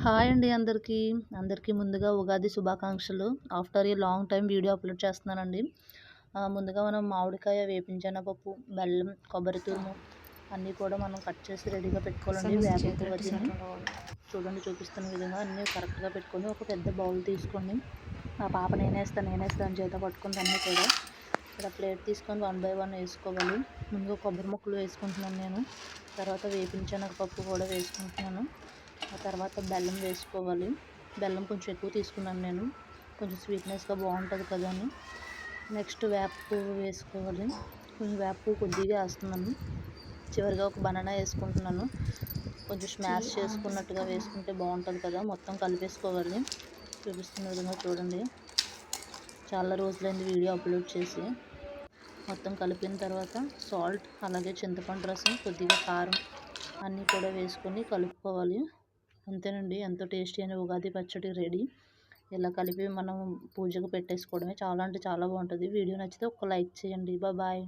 Hi అండి అందరికీ. అందరికీ ముందుగా ఉగాది శుభాకాంక్షలు. After a long time video upload చేస్తున్నానండి. ముందుగా మనం మామిడికాయ, వేపిన శనగపప్పు, బెల్లం, కొబ్బరి తురుము అన్నీ కూడా మనం కట్ చేసి రెడీగా పెట్టుకోవాలండి. వేప పువ్వు అదిని చూడండి చూపిస్తున్న విధంగా అన్నీ కరెక్ట్గా పెట్టుకొని ఒక పెద్ద బౌల్ తీసుకోండి. ఆ పాప నేనేస్తా అని చేత పట్టుకుంది అన్నీ కూడా. ఇక్కడ ప్లేట్ తీసుకొని 1 బై 1 వేసుకోవాలి. ముందుగా కొబ్బరి ముక్కలు వేసుకుంటున్నాను నేను. తర్వాత వేపిన శనగపప్పు కూడా వేసుకుంటున్నాను. ఆ తర్వాత బెల్లం వేసుకోవాలి. బెల్లం కొంచెం ఎక్కువ తీసుకున్నాను నేను, కొంచెం స్వీట్నెస్గా బాగుంటుంది కదా అని. నెక్స్ట్ వేప పువ్వు వేసుకోవాలి. కొంచెం వేప పువ్వు కొద్దిగా వేస్తున్నాను. చివరిగా ఒక బనానా వేసుకుంటున్నాను. కొంచెం స్మాష్ చేసుకున్నట్టుగా వేసుకుంటే బాగుంటుంది కదా. మొత్తం కలిపేసుకోవాలి. చూపిస్తున్న విధంగా చూడండి. చాలా రోజులైంది వీడియో అప్లోడ్ చేసి. మొత్తం కలిపిన తర్వాత సాల్ట్, అలాగే చింతపండు రసం, కొద్దిగా కారం అన్నీ కూడా వేసుకొని కలుపుకోవాలి. అంతేనండి, ఎంతో టేస్టీ అయిన ఉగాది పచ్చడి రెడీ. ఇలా కలిపి మనం పూజకు పెట్టేసుకోవడమే. చాలా అంటే చాలా బాగుంటుంది. వీడియో నచ్చితే ఒక లైక్ చేయండి. బాయ్.